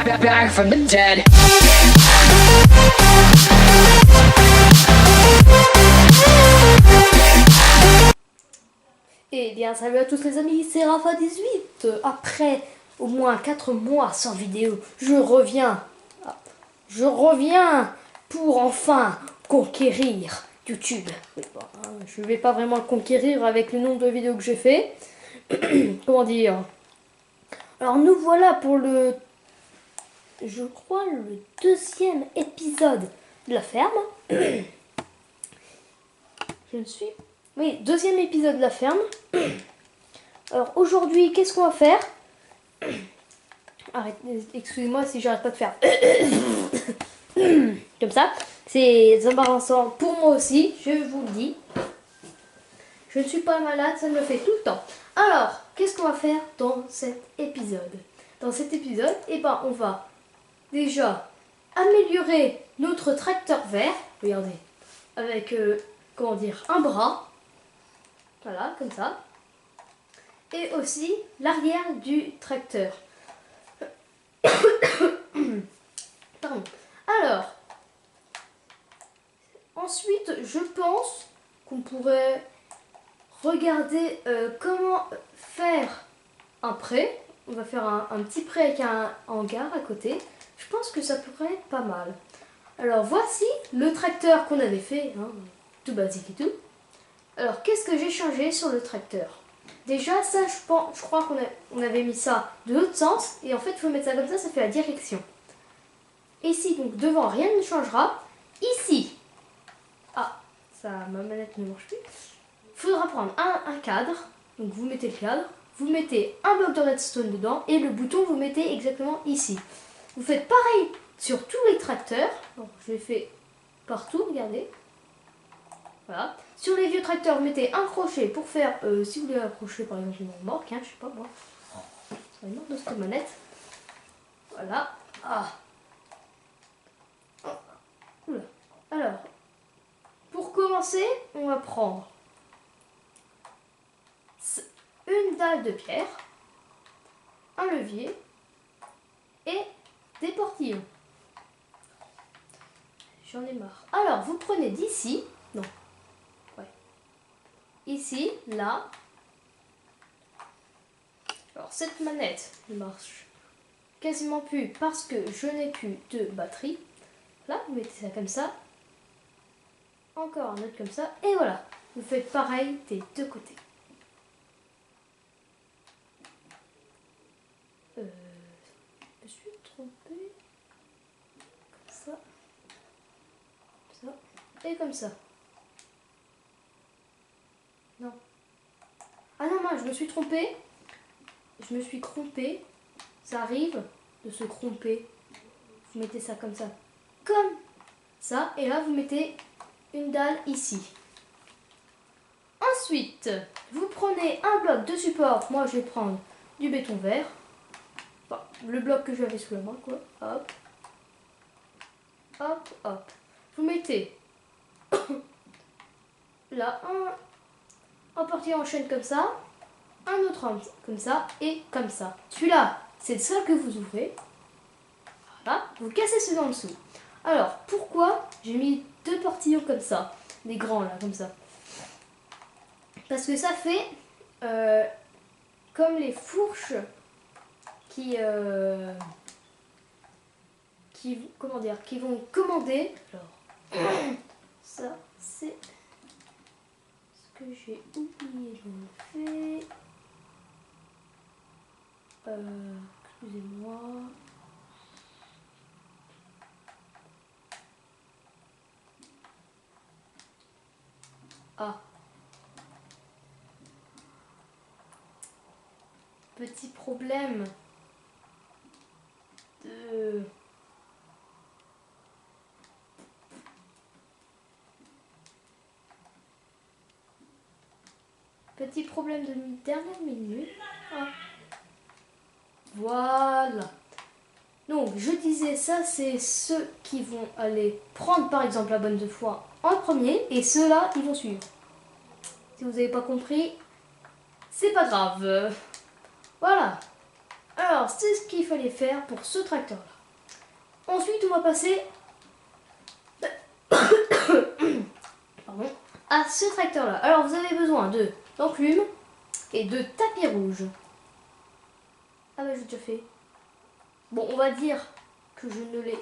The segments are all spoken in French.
back from the dead. Eh bien, salut à tous les amis, c'est Rafa18. Après au moins 4 mois sans vidéo, je reviens. Je reviens pour enfin conquérir YouTube. Oui, bon, je vais pas vraiment le conquérir avec le nombre de vidéos que j'ai fait. Comment dire? Alors nous voilà pour le, je crois, le 2e épisode de la ferme. Je ne suis... Oui, 2e épisode de la ferme. Alors aujourd'hui, qu'est-ce qu'on va faire? Arrête, excusez-moi si j'arrête pas de faire comme ça. C'est embarrassant pour moi aussi, je vous le dis. Je ne suis pas malade, ça me le fait tout le temps. Alors, qu'est-ce qu'on va faire dans cet épisode? Dans cet épisode, eh ben, on va déjà améliorer notre tracteur vert. Regardez, avec, comment dire, un bras. Voilà, comme ça. Et aussi l'arrière du tracteur. Pardon. Alors, ensuite, je pense qu'on pourrait regarder comment faire un pré. On va faire un petit pré avec un hangar à côté. Je pense que ça pourrait être pas mal. Alors, voici le tracteur qu'on avait fait, hein, tout basique et tout. Alors, qu'est-ce que j'ai changé sur le tracteur? Déjà, ça, je crois qu'on avait mis ça de l'autre sens. Et en fait, il faut mettre ça comme ça fait la direction. Ici, donc devant, rien ne changera. Ici, ah, ça, ma manette ne marche plus. Il faudra prendre un cadre. Donc, vous mettez le cadre. Vous mettez un bloc de redstone dedans. Et le bouton, vous mettez exactement ici. Vous faites pareil sur tous les tracteurs. Bon, je l'ai fait partout, regardez. Voilà. Sur les vieux tracteurs, vous mettez un crochet pour faire, si vous voulez accrocher par exemple une remorque, hein, je sais pas moi. Ça va être de cette manette. Voilà. Ah. Oula. Alors, pour commencer, on va prendre une dalle de pierre, un levier et des portillons. J'en ai marre. Alors, vous prenez d'ici, non. Ici, là. Alors cette manette ne marche quasiment plus parce que je n'ai plus de batterie. Là, vous mettez ça comme ça. Encore un autre comme ça. Et voilà. Vous faites pareil des deux côtés. Je me suis trompée. Comme ça. Comme ça. Et comme ça. Non. Ah non, je me suis trompée. Je me suis crompée. Ça arrive de se cromper. Vous mettez ça comme ça. Comme ça. Et là, vous mettez une dalle ici. Ensuite, vous prenez un bloc de support. Moi, je vais prendre du béton vert. Enfin, le bloc que j'avais sous la main, quoi. Hop. Hop, hop. Vous mettez là un portillon en chaîne comme ça, un autre comme ça et comme ça. Celui-là, c'est ça que vous ouvrez. Voilà, vous cassez celui en dessous. Alors, pourquoi j'ai mis 2 portillons comme ça, des grands là, comme ça? Parce que ça fait comme les fourches qui comment dire, qui vont commander. Alors, ça c'est que j'ai oublié de le faire. Excusez-moi. Ah. Petit problème de... Petit problème de dernière minute. Ah. Voilà. Donc, je disais, ça, c'est ceux qui vont aller prendre, par exemple, la bonne de foi en premier. Et ceux-là, ils vont suivre. Si vous n'avez pas compris, c'est pas grave. Voilà. Alors, c'est ce qu'il fallait faire pour ce tracteur-là. Ensuite, on va passer pardon, à ce tracteur-là. Alors, vous avez besoin d'enclume et de tapis rouge. Ah bah, j'ai déjà fait. Bon, on va dire que je ne l'ai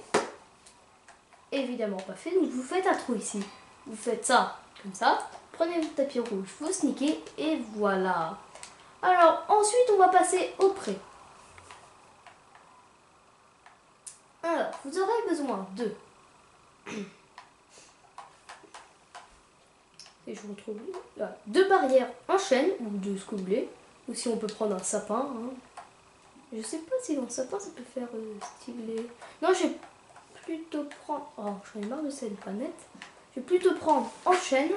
évidemment pas fait. Donc, vous faites un trou ici. Vous faites ça, comme ça. Prenez votre tapis rouge, vous sniquez et voilà. Alors, ensuite, on va passer au pré. Alors, vous aurez besoin de... Et je retrouve là, 2 barrières en chêne, ou de ce que vous voulez. Ou si on peut prendre un sapin. Hein. Je sais pas si dans le sapin ça peut faire stylé. Non, je vais plutôt prendre... Oh, j'en ai marre de cette panette. Je vais plutôt prendre en chêne.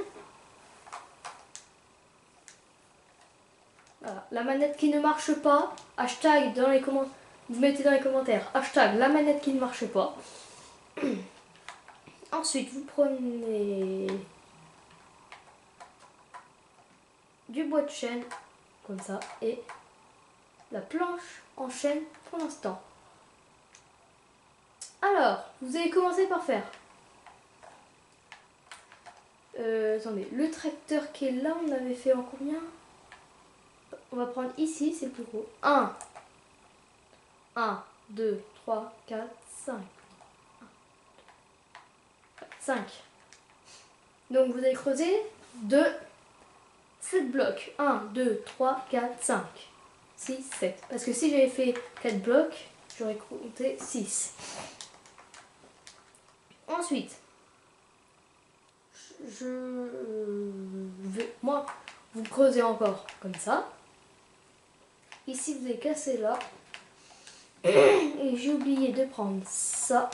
Voilà. La manette qui ne marche pas. Hashtag dans les commentaires. Vous mettez dans les commentaires. Hashtag la manette qui ne marche pas. Ensuite, vous prenez du bois de chêne. Comme ça. Et la planche en chêne pour l'instant. Alors, vous allez commencer par faire... attendez, le tracteur qui est là, on avait fait en combien? On va prendre ici, c'est le plus gros. 1, 2, 3, 4, 5. 5. Donc vous allez creuser de 7 blocs. 1, 2, 3, 4, 5, 6, 7. Parce que si j'avais fait 4 blocs, j'aurais compté 6. Ensuite, je vais, moi, vous creusez encore comme ça. Ici, vous avez cassé là. Et j'ai oublié de prendre ça,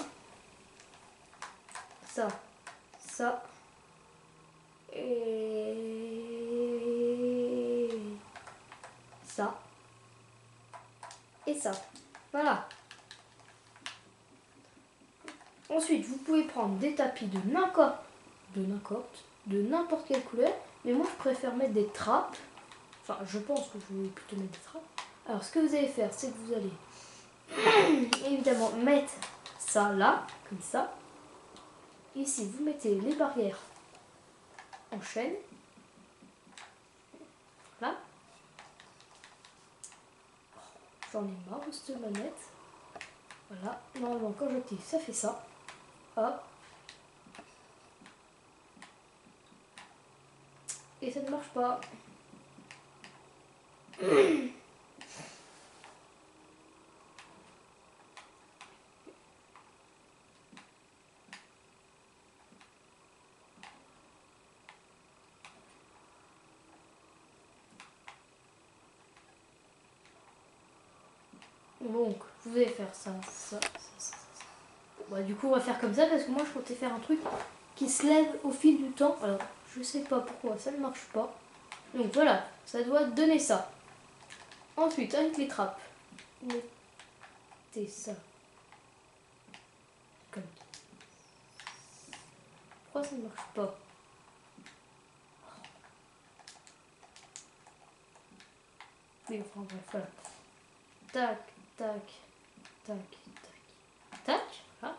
ça, ça et ça et ça. Voilà. Ensuite, vous pouvez prendre des tapis de n'importe quelle couleur. Mais moi, je préfère mettre des trappes. Enfin, je pense que je vais plutôt mettre des trappes. Alors, ce que vous allez faire, c'est que vous allez évidemment mettre ça là, comme ça. Ici, vous mettez les barrières en chêne. Voilà. J'en ai marre de cette manette. Voilà. Normalement, quand j'active, ça fait ça. Hop. Et ça ne marche pas. Donc, vous allez faire ça, ça, ça, ça. Bon, bah, du coup, on va faire comme ça parce que moi, je comptais faire un truc qui se lève au fil du temps. Alors, je sais pas pourquoi ça ne marche pas. Donc voilà, ça doit donner ça. Ensuite, avec les trappes, mettez ça. Comme. Pourquoi ça ne marche pas? Oui, enfin bref, voilà. Tac, tac, tac, tac, tac, voilà.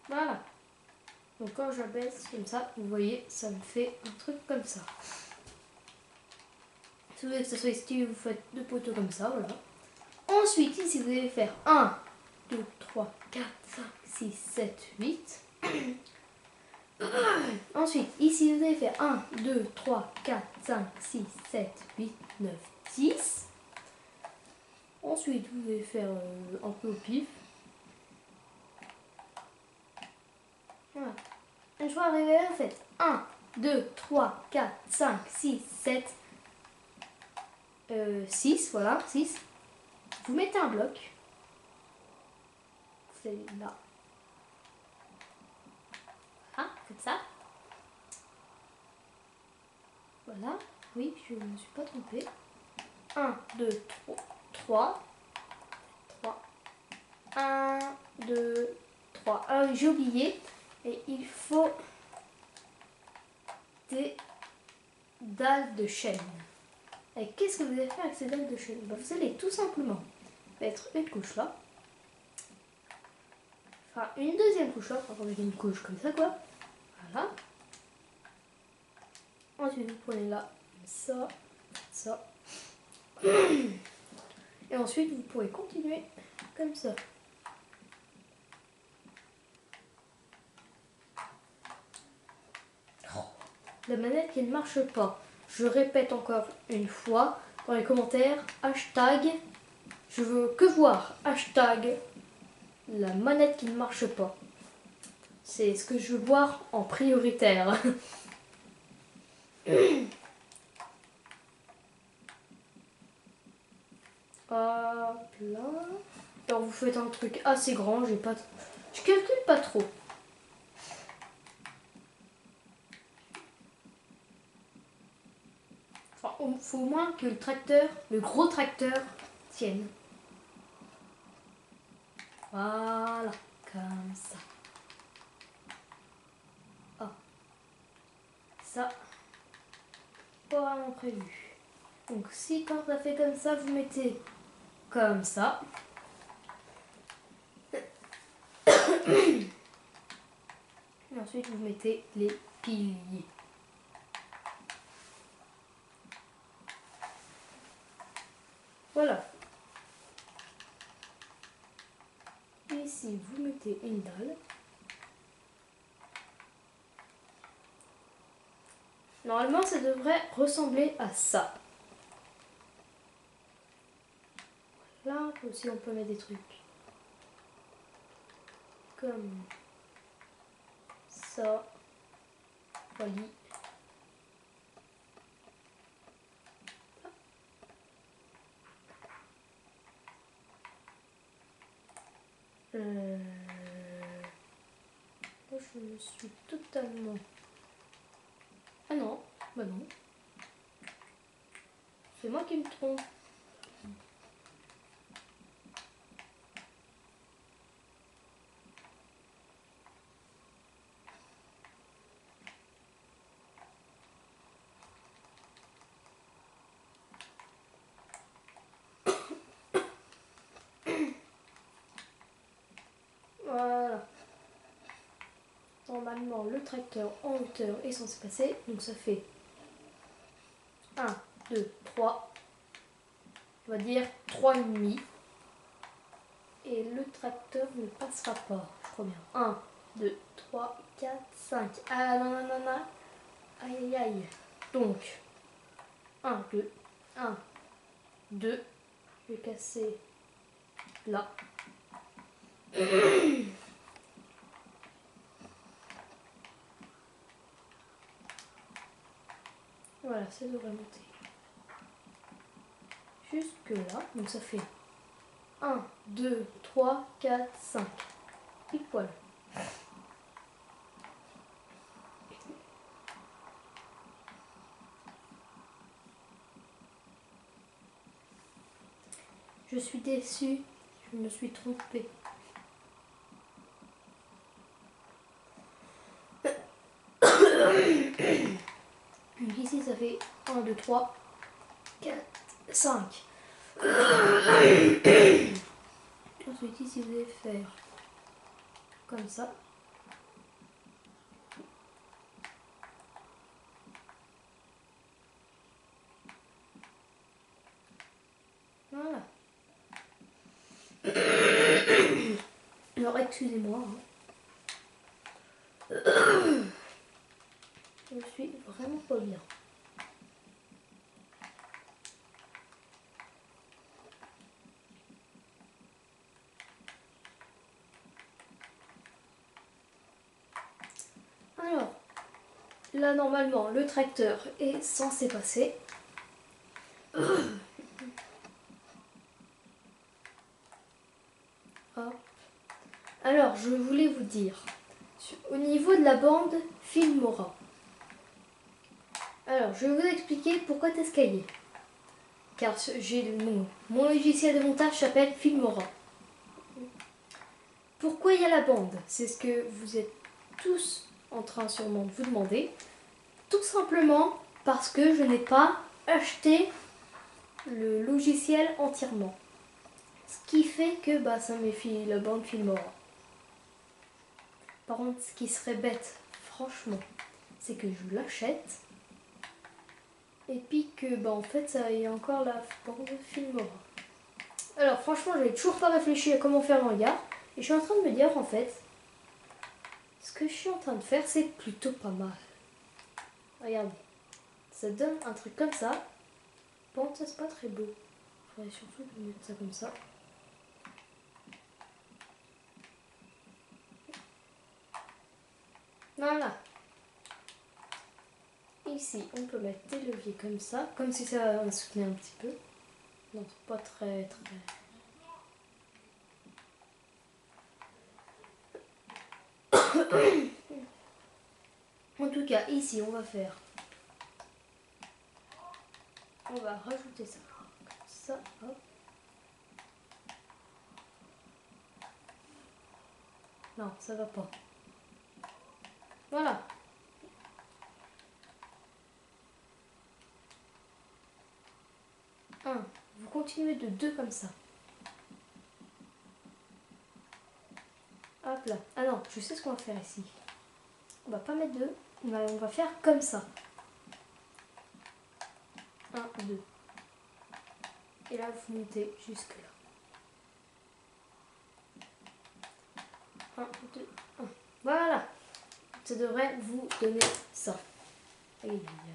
Voilà. Donc quand j'abaisse comme ça, vous voyez, ça me fait un truc comme ça. Si vous voulez que ça soit stylé, vous faites 2 poteaux comme ça, voilà. Ensuite, ici, vous allez faire 1, 2, 3, 4, 5, 6, 7, 8. Ensuite, ici, vous allez faire 1, 2, 3, 4, 5, 6, 7, 8, 9, 10. Ensuite, vous allez faire un peu au pif. Voilà. Une fois arrivé là, vous faites 1, 2, 3, 4, 5, 6, 7, 6, voilà, 6. Vous mettez un bloc. C'est là. Ah, comme ça. Voilà. Oui, je ne me suis pas trompée. 1, 2, 3. 3. 1, 2, 3. Ah oui, j'ai oublié. Et il faut des dalles de chêne. Et qu'est-ce que vous allez faire avec ces dalles de chaîne? Vous allez tout simplement mettre une couche là. Enfin, une deuxième couche là, enfin, avec une couche comme ça quoi. Voilà. Ensuite, vous prenez là, ça, ça. Et ensuite, vous pourrez continuer comme ça. La manette qui ne marche pas. Je répète encore une fois dans les commentaires, hashtag, je veux que voir, hashtag, la manette qui ne marche pas. C'est ce que je veux voir en prioritaire. Hop là. Alors vous faites un truc assez grand, je calcule pas trop. Enfin, il faut au moins que le gros tracteur tienne. Voilà, comme ça. Ah. Ça, pas vraiment prévu. Donc si quand ça fait comme ça, vous mettez comme ça. Et ensuite vous mettez les piliers. Voilà. Ici vous mettez une dalle. Normalement ça devrait ressembler à ça. Là aussi on peut mettre des trucs comme ça. Voilà. Là, je me suis totalement... Ah non, bah non. C'est moi qui me trompe. Voilà. Normalement, le tracteur en hauteur est censé passer. Donc ça fait 1, 2, 3. On va dire 3,5. Et le tracteur ne passera pas. Je crois bien. 1, 2, 3, 4, 5. Ah non, non, non, non. Aïe, aïe, aïe. Donc, 1, 2, 1, 2. Je vais casser là. Voilà, ça devrait monter. Jusque là. Donc ça fait 1, 2, 3, 4, 5. Pile poil. Je suis déçue. Je me suis trompée. Donc ici ça fait 1, 2, 3, 4, 5. Ensuite ici vous allez faire comme ça. Voilà. Alors excusez-moi. Je suis vraiment pas bien. Alors, là normalement le tracteur est censé passer. Hop. Alors, je voulais vous dire, au niveau de la bande Filmora. Alors, je vais vous expliquer pourquoi Tescailler. Car mon logiciel de montage s'appelle Filmora. Pourquoi il y a la bande? C'est ce que vous êtes tous en train sûrement de vous demander. Tout simplement parce que je n'ai pas acheté le logiciel entièrement. Ce qui fait que bah, ça méfie la bande Filmora. Par contre, ce qui serait bête, franchement, c'est que je l'achète et puis que bah, en fait ça y a encore la bande Filmora. Alors franchement, j'avais toujours pas réfléchi à comment faire mon gars et je suis en train de me dire en fait, ce que je suis en train de faire c'est plutôt pas mal. Regardez, ça donne un truc comme ça. Bon, ça c'est pas très beau. Il faudrait surtout mettre ça comme ça. Voilà. Ici, on peut mettre des leviers comme ça, comme si ça soutenait un petit peu. Non, c'est pas très. En tout cas, ici, on va faire. On va rajouter ça. Comme ça, hop. Non, ça va pas. Voilà. Un. Vous continuez de 2 comme ça. Hop là. Ah non, je sais ce qu'on va faire ici. On va pas mettre 2. On va faire comme ça. 1, 2. Et là, vous montez jusque là. 1, 2, 1. Voilà. Ça devrait vous donner ça. Aïe, aïe, aïe.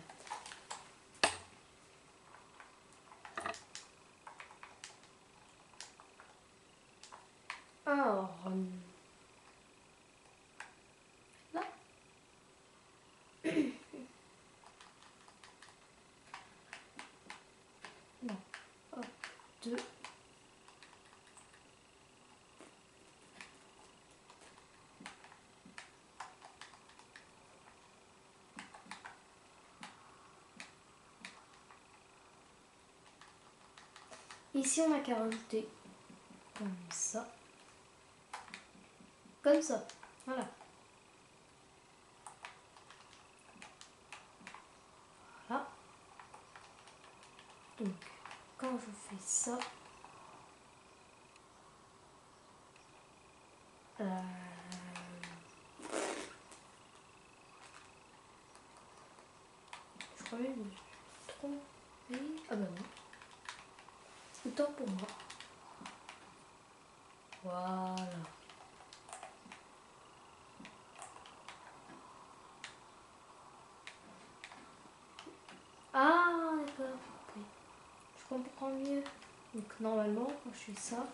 Alors, là. Non. Hop, 2. Ici, on a qu'à rajouter comme ça. Comme ça. Voilà. Voilà. Donc, quand je fais ça, je crois même que je me suis trompée. Ah bah non. Autant pour moi. Voilà. Ah, d'accord. Oui. Je comprends mieux. Donc, normalement, quand je fais ça,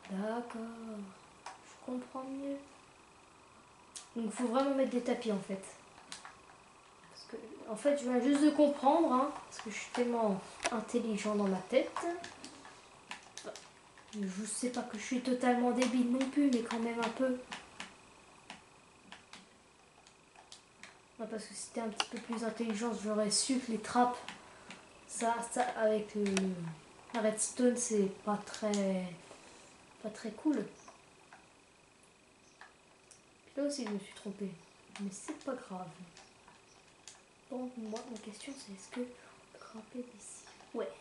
d'accord. Je comprends mieux. Donc, il faut vraiment mettre des tapis en fait. Parce que, en fait, je viens juste de comprendre, hein, parce que je suis tellement intelligent dans ma tête. Je sais pas que je suis totalement débile non plus, mais quand même un peu. Non, parce que si c'était un petit peu plus intelligent, j'aurais su que les trappes, ça avec la redstone, c'est pas très cool. Puis là aussi, je me suis trompée. Mais c'est pas grave. Bon, moi, ma question, c'est est-ce que on peut grimper d'ici? Ouais.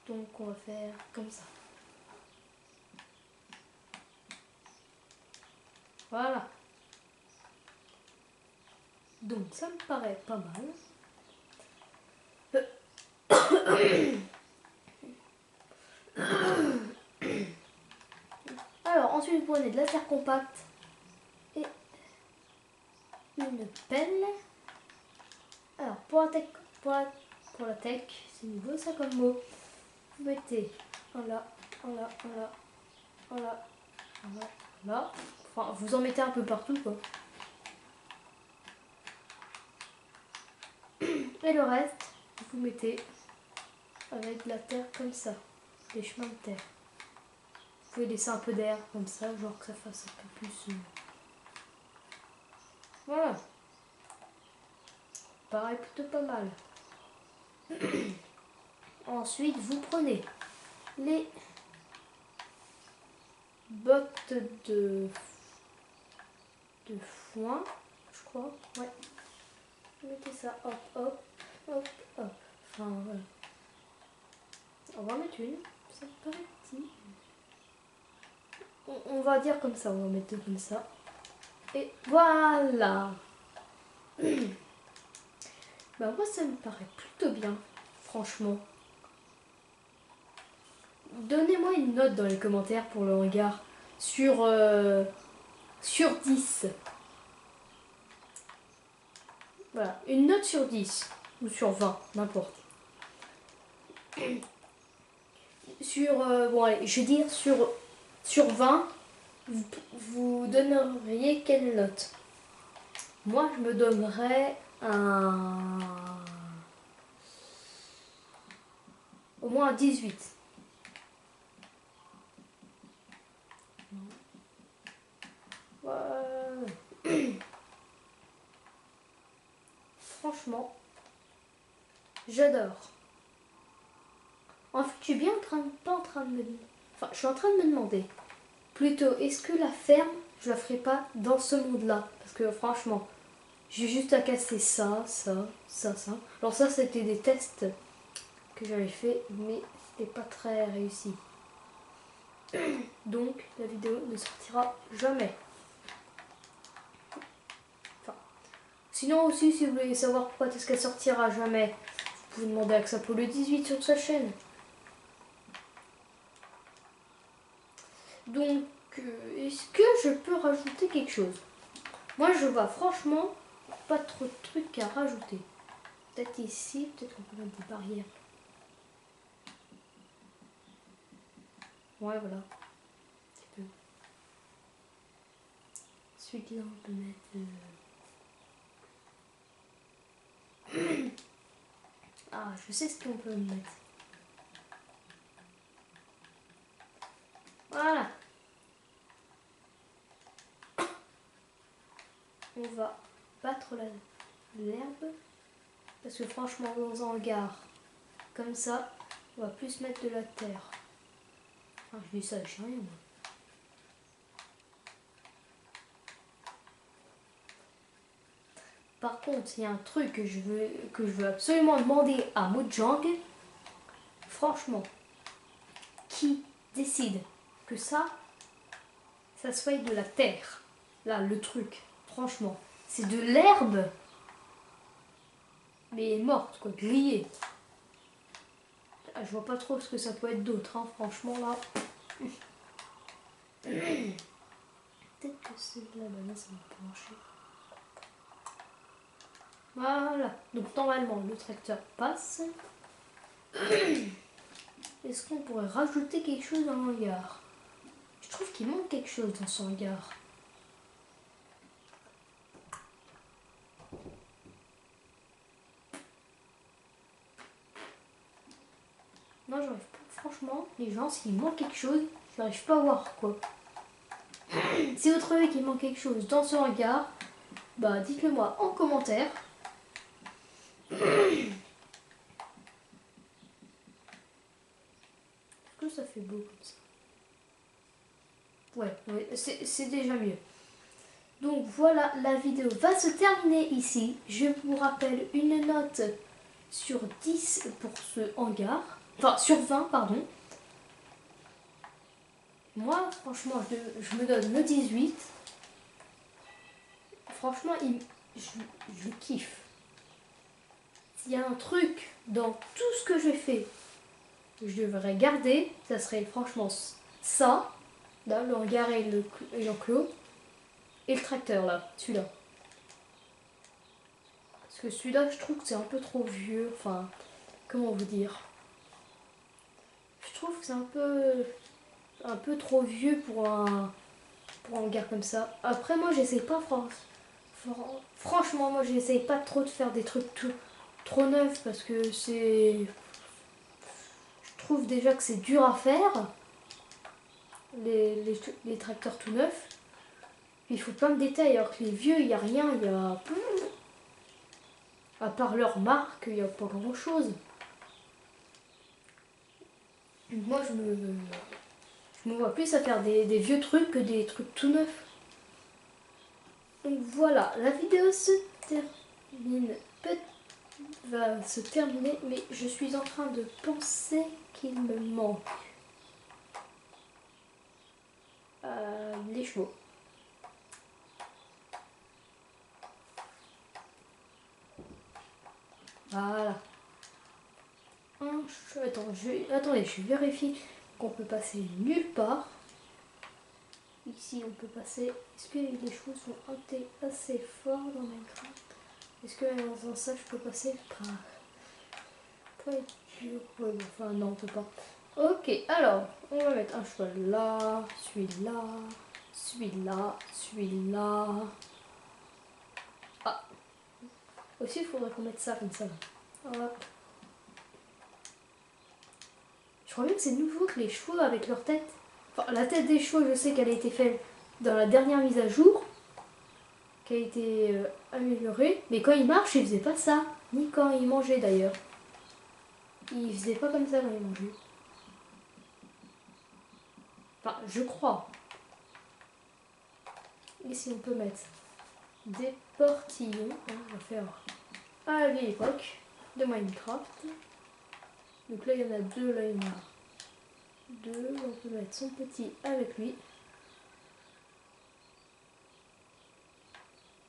Donc, on va faire comme ça. Voilà. Donc, ça me paraît pas mal. Alors, ensuite, vous prenez de la terre compacte et une pelle. Alors, pour la tech, c'est nouveau ça comme mot. Vous mettez un là, un là, un là, un là, un là, un là. Enfin, vous en mettez un peu partout, quoi. Et le reste, vous mettez avec de la terre comme ça, des chemins de terre. Vous pouvez laisser un peu d'air comme ça, genre que ça fasse un peu plus. Voilà. Pareil, plutôt pas mal. Ensuite, vous prenez les bottes de foin, je crois. Ouais. Vous mettez ça, hop, hop. hop, hop. Enfin, voilà. On va en mettre une. Ça me paraît petit. On va dire comme ça, on va mettre deux comme ça. Et voilà. Bah moi ça me paraît plutôt bien, franchement. Donnez-moi une note dans les commentaires pour le hangar sur 10. Voilà, une note sur 10 ou sur 20, n'importe. Bon allez, je vais dire sur 20, vous donneriez quelle note? Moi je me donnerais au moins un 18. Franchement, j'adore. En fait, je suis bien pas en train de me... Enfin, je suis en train de me demander, plutôt, est-ce que la ferme, je la ferai pas dans ce monde-là? Parce que franchement, j'ai juste à casser ça. Alors ça, c'était des tests que j'avais fait, mais c'était pas très réussi. Donc, la vidéo ne sortira jamais. Enfin, sinon aussi, si vous voulez savoir pourquoi est-ce qu'elle sortira jamais, vous pouvez demander à Xapo le 18 sur sa chaîne. Donc, est-ce que je peux rajouter quelque chose? Moi, je vois franchement pas trop de trucs à rajouter. Peut-être ici, peut-être qu'on peut mettre des barrières. Ouais, voilà. Un petit peu. Celui-là, on peut mettre... Ah, je sais ce qu'on peut mettre. Voilà. On va battre l'herbe. Parce que franchement, dans un hangar comme ça, on va plus mettre de la terre. Enfin, je dis ça, je sais rien, moi. Par contre, il y a un truc que je veux absolument demander à Mojang. Franchement, qui décide que ça soit de la terre? Là, le truc, franchement, c'est de l'herbe, mais morte, quoi, grillée. Ah, je vois pas trop ce que ça peut être d'autre, hein, franchement, là. Peut-être que c'est là-bas, ça va pas marcher. Voilà, donc normalement, le tracteur passe. Est-ce qu'on pourrait rajouter quelque chose dans le hangar? Je trouve qu'il manque quelque chose dans son hangar. Non, j'arrive pas. Franchement, les gens, s'il manque quelque chose, j'arrive pas à voir quoi. Si vous trouvez qu'il manque quelque chose dans ce hangar, bah dites-le moi en commentaire. Est-ce que ça fait beau comme ça? Ouais, c'est déjà mieux. Donc voilà, la vidéo va se terminer ici. Je vous rappelle une note sur 10 pour ce hangar. Enfin, sur 20, pardon. Moi, franchement, je me donne le 18. Franchement, je kiffe. S'il y a un truc dans tout ce que j'ai fait que je devrais garder, ça serait franchement ça. Là, le hangar et l'enclos. Et le tracteur, là, celui-là. Parce que celui-là, je trouve que c'est un peu trop vieux. Enfin, comment vous dire? Je trouve que c'est un peu trop vieux pour un hangar comme ça. Après, moi, j'essaie pas, franchement, moi, j'essaie pas trop de faire des trucs trop neufs parce que c'est... Je trouve déjà que c'est dur à faire, les tracteurs tout neufs. Il faut plein de détails, alors que les vieux, il n'y a rien, il y a... À part leur marque, il n'y a pas grand chose. Moi, je me vois plus à faire des vieux trucs que des trucs tout neufs. Donc voilà, la vidéo se termine va se terminer, mais je suis en train de penser qu'il me manque les chevaux. Voilà. Attendez, je vérifie qu'on peut passer nulle part. Ici, on peut passer. Est-ce que les chevaux sont assez forts dans Minecraft? Est-ce que dans un sac, je peux passer par voiture? Ouais, bon, enfin, non, on peut pas. Ok, alors, on va mettre un cheval là, celui-là, celui-là, celui-là. Ah, aussi, il faudrait qu'on mette ça comme ça. Hop. Je crois bien que c'est nouveau que les chevaux avec leur tête. Enfin, la tête des chevaux, je sais qu'elle a été faite dans la dernière mise à jour, qui a été améliorée. Mais quand ils marchent, ils faisaient pas ça. Ni quand ils mangeaient d'ailleurs. Ils faisaient pas comme ça quand ils mangeaient. Enfin, je crois. Ici, on peut mettre des portillons. On va faire à l'époque de Minecraft. Donc là, il y en a deux. Là, il y en a deux. On peut mettre son petit avec lui.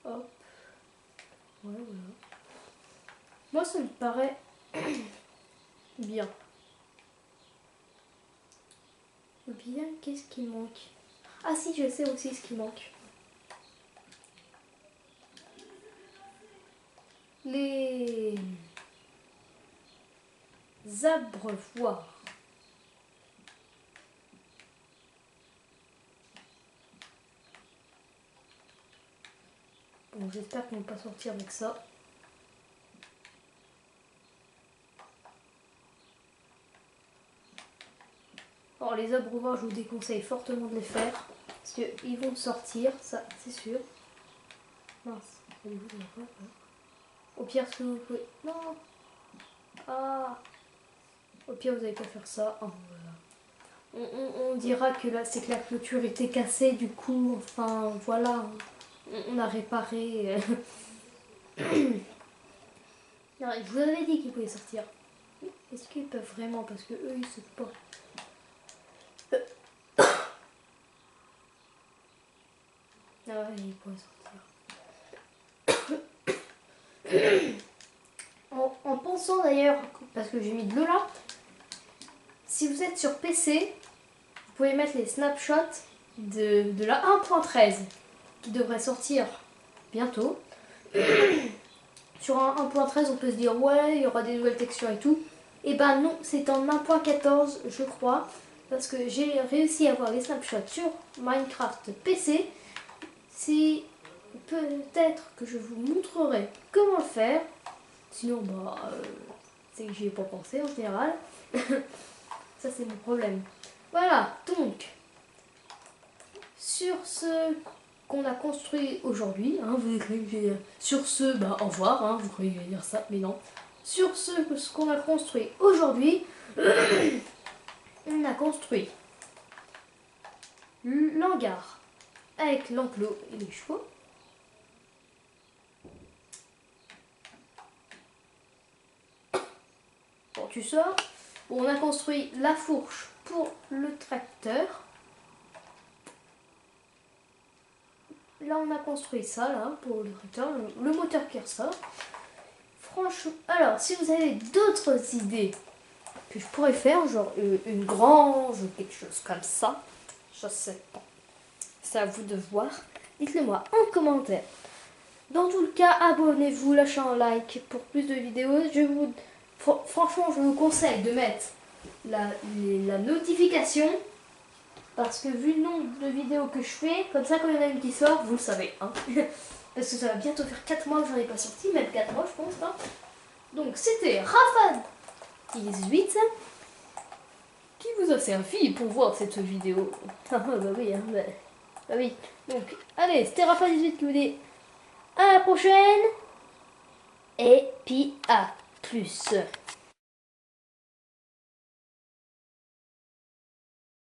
Hop. Ouais, voilà. Moi, ça me paraît bien. Bien, qu'est-ce qui manque? Ah si, je sais aussi ce qui manque. Les abreuvoirs. Bon, j'espère qu'on ne va pas sortir avec ça. Alors les abreuvoirs, je vous déconseille fortement de les faire. Parce qu'ils vont sortir, ça c'est sûr. Mince, au pire, ce que vous pouvez... Non. Ah. Au pire, vous n'avez qu'à faire ça. Oh, voilà. On dira que là, c'est que la clôture était cassée, du coup, enfin, voilà. On a réparé. Non, je vous avais dit qu'ils pouvaient sortir. Est-ce qu'ils peuvent vraiment? Parce que eux, ils se portent. Ah ouais, ils pourraient sortir. En pensant d'ailleurs, parce que j'ai mis de l'eau là, si vous êtes sur PC, vous pouvez mettre les snapshots de la 1.13 qui devrait sortir bientôt. Sur un 1.13, on peut se dire ouais, il y aura des nouvelles textures et tout. Et ben non, c'est en 1.14, je crois, parce que j'ai réussi à avoir les snapshots sur Minecraft PC. Si peut-être que je vous montrerai comment le faire. Sinon, bah, c'est que j'y ai pas pensé en général. Ça, c'est mon problème. Voilà, donc, sur ce qu'on a construit aujourd'hui, hein, vous écrivez sur ce, bah, au revoir, hein, vous croyez dire ça, mais non. Sur ce qu'on a construit aujourd'hui, on a construit l'hangar avec l'enclos et les chevaux. Bon, tu sors. Bon, on a construit la fourche pour le tracteur. Là, on a construit ça, là, pour le tracteur, le moteur qui ressort. Franchement, alors, si vous avez d'autres idées que je pourrais faire, genre une grange ou quelque chose comme ça, je sais pas. C'est à vous de voir. Dites-le moi en commentaire. Dans tout le cas, abonnez-vous, lâchez un like pour plus de vidéos. Franchement, je vous conseille de mettre la notification. Parce que vu le nombre de vidéos que je fais, comme ça quand il y en a une qui sort, vous le savez. Hein. Parce que ça va bientôt faire 4 mois que j'en ai pas sorti, même 4 mois je pense. Hein. Donc c'était Rafa18 qui vous a servi pour voir cette vidéo. Ah bah oui, hein, bah oui. Donc allez, c'était Rafa18 qui vous dit à la prochaine. Et puis à plus.